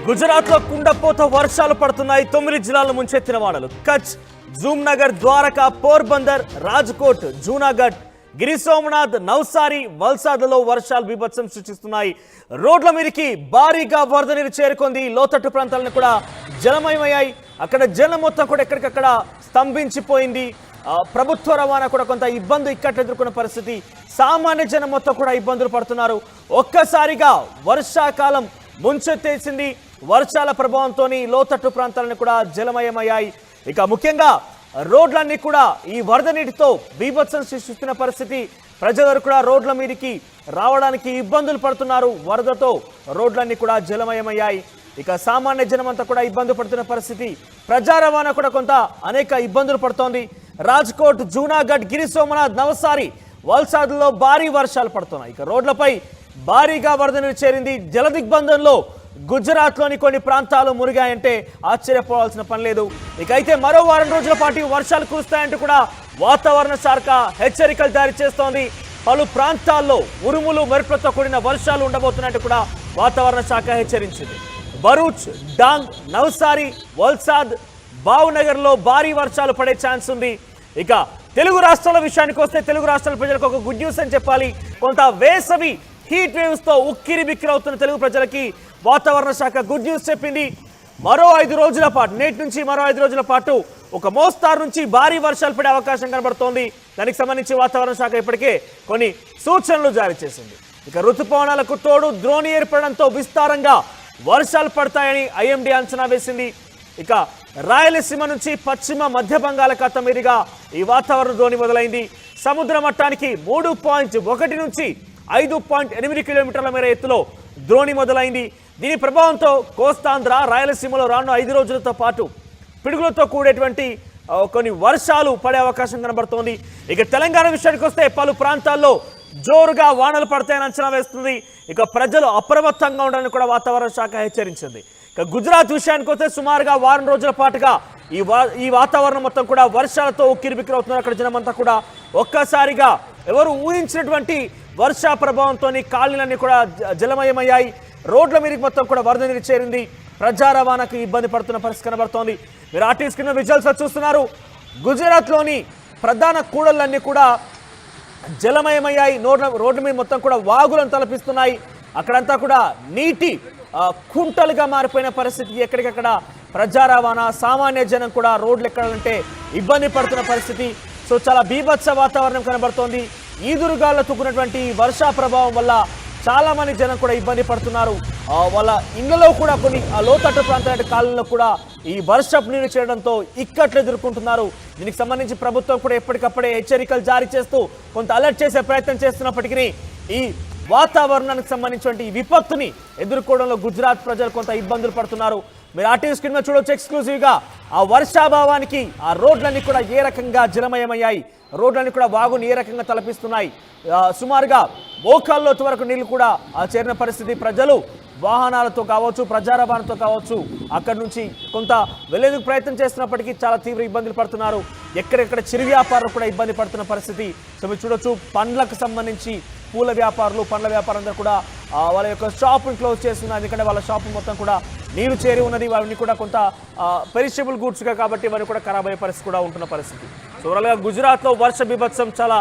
గుజరాత్ లో కుండపోత వర్షాలు పడుతున్నాయి. 9 జిల్లాలను ముంచెత్తిన వాడలు. కచ్, జూమ్నగర్, ద్వారకా, పోర్బందర్, రాజ్కోట్, జూనాగఢ్, గిరి సోమనాథ్, నవ్సారి, వల్సాద్లలో వర్షాలు బీభత్సం సృష్టిస్తున్నాయి. రోడ్ల మీదకి భారీగా వరద నీరు చేరుకుంది. లోతట్టు ప్రాంతాలను కూడా జలమయమయ్యాయి. అక్కడ జలం మొత్తం కూడా ఎక్కడికక్కడ స్తంభించిపోయింది. ప్రభుత్వ రవాణా కూడా కొంత ఇబ్బంది ఇక్కట్లు ఎదుర్కొన్న పరిస్థితి. సామాన్య జనం మొత్తం కూడా ఇబ్బందులు పడుతున్నారు. ఒక్కసారిగా వర్షాకాలం ముంచెత్తేసింది. వర్షాల ప్రభావంతో లోతట్టు ప్రాంతాలను కూడా జలమయమయ్యాయి. ఇక ముఖ్యంగా రోడ్లన్నీ కూడా ఈ వరద నీటితో బీభత్సం సృష్టిస్తున్న పరిస్థితి. ప్రజలు కూడా రోడ్ల మీదకి రావడానికి ఇబ్బందులు పడుతున్నారు. వరదతో రోడ్లన్నీ కూడా జలమయమయ్యాయి. ఇక సామాన్య జనం అంతా కూడా ఇబ్బంది పడుతున్న పరిస్థితి. ప్రజా రవాణా కూడా కొంత అనేక ఇబ్బందులు పడుతోంది. రాజ్కోట్, జూనాగఢ్, గిరి సోమనాథ్, నవసారి, వల్సాద్లో భారీ వర్షాలు పడుతున్నాయి. ఇక రోడ్లపై భారీగా వరద నీరు చేరింది. జల దిగ్బంధంలో గుజరాత్లోని కొన్ని ప్రాంతాలు మునిగాయంటే ఆశ్చర్యపోవాల్సిన పని లేదు. ఇక అయితే మరో వారం రోజుల పాటు వర్షాలు కురుస్తాయంటూ కూడా వాతావరణ శాఖ హెచ్చరికలు జారీ చేస్తోంది. పలు ప్రాంతాల్లో ఉరుములు మెరుపులతో కూడిన వర్షాలు ఉండబోతున్నట్టు కూడా వాతావరణ శాఖ హెచ్చరించింది. భరూచ్, డాంగ్, నవ్సారి, వల్సాద్, భావ్నగర్లో భారీ వర్షాలు పడే ఛాన్స్ ఉంది. ఇక తెలుగు రాష్ట్రాల విషయానికి వస్తే తెలుగు రాష్ట్రాల ప్రజలకు ఒక గుడ్ న్యూస్ అని చెప్పాలి. కొంత వేసవి హీట్ వేవ్స్ తో ఉక్కిరి బిక్కిరి అవుతున్న తెలుగు ప్రజలకి వాతావరణ శాఖ గుడ్ న్యూస్ చెప్పింది. మరో 5 రోజుల పాటు, నేటి నుంచి మరో 5 రోజుల పాటు ఒక మోస్తారు నుంచి భారీ వర్షాలు పడే అవకాశం కనబడుతోంది. దానికి సంబంధించి వాతావరణ శాఖ ఇప్పటికే కొన్ని సూచనలు జారీ చేసింది. ఇక ఋతుపవనాలకు తోడు ద్రోణి ఏర్పడడంతో విస్తారంగా వర్షాలు పడతాయని ఐఎండీ అంచనా వేసింది. ఇక రాయలసీమ నుంచి పశ్చిమ మధ్య బంగాళాఖాతం మీదుగా ఈ వాతావరణ ద్రోణి మొదలైంది. సముద్ర మట్టానికి 3.1 నుంచి 5.8 కిలోమీటర్ల మేర ఎత్తులో ద్రోణి మొదలైంది. దీని ప్రభావంతో కోస్తాంధ్ర, రాయలసీమలో రానున్న 5 రోజులతో పాటు పిడుగులతో కూడేటువంటి కొన్ని వర్షాలు పడే అవకాశం కనబడుతోంది. ఇక తెలంగాణ విషయానికి వస్తే పలు ప్రాంతాల్లో జోరుగా వానలు పడతాయని అంచనా వేస్తుంది. ఇక ప్రజలు అప్రమత్తంగా ఉండాలని కూడా వాతావరణ శాఖ హెచ్చరించింది. ఇక గుజరాత్ విషయానికి వస్తే సుమారుగా వారం రోజుల పాటుగా ఈ వాతావరణం మొత్తం కూడా వర్షాలతో ఉక్కిరిబిక్కిరి అవుతున్నారు. అక్కడ జనమంతా కూడా ఒక్కసారిగా ఎవరు ఊహించినటువంటి వర్షా ప్రభావంతో కాలనీలన్నీ కూడా జలమయమయ్యాయి. రోడ్ల మీదకి మొత్తం కూడా వరద నీరు చేరింది. ప్రజా రవాణాకు ఇబ్బంది పడుతున్న పరిస్థితి కనబడుతోంది. మీరు ఆర్టీవీ స్క్రీన్ విజువల్స్ చూస్తున్నారు. గుజరాత్లోని ప్రధాన కూడళ్లన్నీ కూడా జలమయమయ్యాయి. రోడ్ల మీద మొత్తం కూడా వాగులను తలపిస్తున్నాయి. అక్కడంతా కూడా నీటి కుంటలుగా మారిపోయిన పరిస్థితి. ఎక్కడికక్కడ ప్రజా రవాణా, సామాన్య జనం కూడా రోడ్లు ఎక్కాలంటే ఇబ్బంది పడుతున్న పరిస్థితి. సో చాలా బీభత్స వాతావరణం కనబడుతోంది. ఈదురుగాల్లో తుక్కున్నటువంటి వర్షా ప్రభావం వల్ల చాలా మంది జనం కూడా ఇబ్బంది పడుతున్నారు. వాళ్ళ ఇళ్లలో కూడా కొన్ని లోతట్టు ప్రాంతాల కాలంలో కూడా ఈ వర్షపు నీరు చేయడంతో ఇక్కట్లు ఎదుర్కొంటున్నారు. దీనికి సంబంధించి ప్రభుత్వం కూడా ఎప్పటికప్పుడే హెచ్చరికలు జారీ చేస్తూ కొంత అలర్ట్ చేసే ప్రయత్నం చేస్తున్నప్పటికీ ఈ వాతావరణానికి సంబంధించిన విపత్తుని ఎదుర్కోవడంలో గుజరాత్ ప్రజలు కొంత ఇబ్బందులు పడుతున్నారు. మీరు ఆర్టీవీ స్క్రీన్ మీద చూడవచ్చు ఎక్స్క్లూజివ్గా ఆ వర్షాభావానికి ఆ రోడ్లన్నీ కూడా ఏ రకంగా జలమయమయ్యాయి. రోడ్లన్నీ కూడా వాగుని ఏ రకంగా తలపిస్తున్నాయి. సుమారుగా మోకాళ్ళలోతు వరకు నీళ్లు కూడా చేరిన పరిస్థితి. ప్రజలు వాహనాలతో కావచ్చు, ప్రజా రవాణాతో కావచ్చు అక్కడి నుంచి కొంత వెళ్లేందుకు ప్రయత్నం చేస్తున్నప్పటికీ చాలా తీవ్ర ఇబ్బందులు పడుతున్నారు. ఎక్కడెక్కడ చిరు వ్యాపారులు కూడా ఇబ్బంది పడుతున్న పరిస్థితి. సో మీరు చూడొచ్చు, పండ్లకు సంబంధించి పూల వ్యాపారులు, పండ్ల వ్యాపారులందరూ కూడా వాళ్ళ యొక్క షాపును క్లోజ్ చేస్తున్నారు. ఎందుకంటే వాళ్ళ షాపు మొత్తం కూడా నీరు చేరి ఉన్నది. వారిని కూడా కొంత పెరిషబుల్ గూడ్స్గా కాబట్టి వారిని కూడా ఖరాబ్ అయ్యే పరిస్థితి కూడా ఉంటున్న పరిస్థితి. సో ఓవరాల్గా గుజరాత్లో వర్ష బీభత్సం చాలా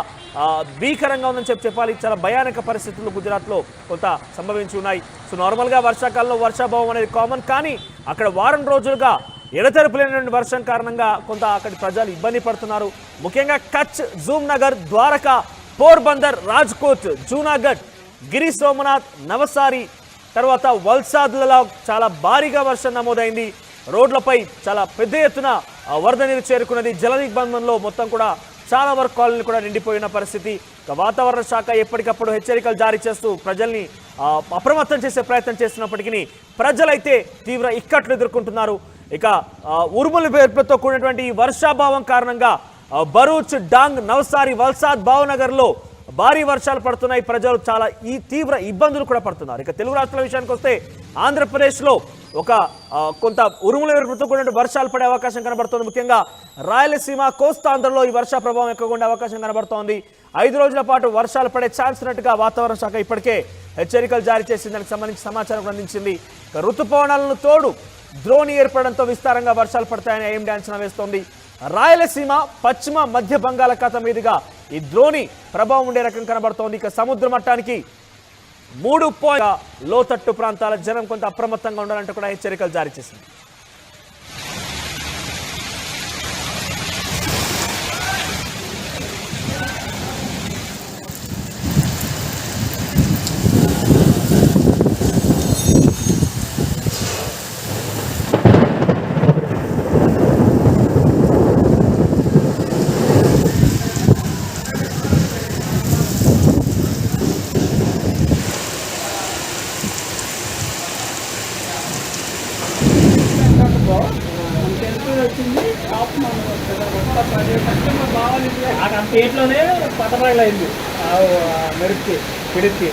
భీకరంగా ఉందని చెప్పాలి. చాలా భయానక పరిస్థితులు గుజరాత్లో కొంత సంభవించి ఉన్నాయి. సో నార్మల్గా వర్షాకాలంలో వర్షాభావం అనేది కామన్, కానీ అక్కడ వారం రోజులుగా ఎడతెరపులేనటువంటి వర్షం కారణంగా కొంత అక్కడి ప్రజలు ఇబ్బంది పడుతున్నారు. ముఖ్యంగా కచ్, జూమ్నగర్, ద్వారకా, పోర్బందర్, రాజ్కోట్, జూనాగఢ్, గిరి సోమనాథ్, నవసారి, తర్వాత వల్సాద్లలో చాలా భారీగా వర్షం నమోదైంది. రోడ్లపై చాలా పెద్ద ఎత్తున వరద నీరు చేరుకున్నది. జల దిగ్బంధంలో మొత్తం కూడా చాలా వరకు కాలనీలు కూడా నిండిపోయిన పరిస్థితి. వాతావరణ శాఖ ఎప్పటికప్పుడు హెచ్చరికలు జారీ చేస్తూ ప్రజల్ని అప్రమత్తం చేసే ప్రయత్నం చేస్తున్నప్పటికీ ప్రజలైతే తీవ్ర ఇక్కట్లు ఎదుర్కొంటున్నారు. ఇక ఉరుముల పేర్పులతో కూడినటువంటి ఈ వర్షాభావం కారణంగా భరూచ్, డాంగ్, నవ్సారి, వల్సాద్, భావ్నగర్లో భారీ వర్షాలు పడుతున్నాయి. ప్రజలు చాలా తీవ్ర ఇబ్బందులు కూడా పడుతున్నారు. ఇక తెలుగు రాష్ట్రాల విషయానికి వస్తే ఆంధ్రప్రదేశ్లో ఒక కొంత ఉరుముల మెరుపులతో కూడిన వర్షాలు పడే అవకాశం కనబడుతోంది. ముఖ్యంగా రాయలసీమ, కోస్తాంధ్రలో ఈ వర్ష ప్రభావం ఎక్కువగా ఉండే అవకాశం కనబడుతోంది. 5 రోజుల పాటు వర్షాలు పడే ఛాన్స్ ఉన్నట్టుగా వాతావరణ శాఖ ఇప్పటికే హెచ్చరికలు జారీ చేసింది. దానికి సంబంధించి సమాచారం అందించింది. ఋతుపవనాలను తోడు ద్రోణి ఏర్పడడంతో విస్తారంగా వర్షాలు పడతాయని ఐఎండీ అంచనా వేస్తోంది. రాయలసీమ, పశ్చిమ మధ్య బంగాళాఖాతం మీదుగా ఈ ద్రోణి ప్రభావం ఉండే రకం కనబడుతోంది. ఇక సముద్ర మట్టానికి 3 లోతట్టు ప్రాంతాల జనం కొంత అప్రమత్తంగా ఉండాలంటూ కూడా హెచ్చరికలు జారీ చేసింది. ఆ పేట్లోనే పట్టరాయిలు అయింది మెరుపుకి పిడికి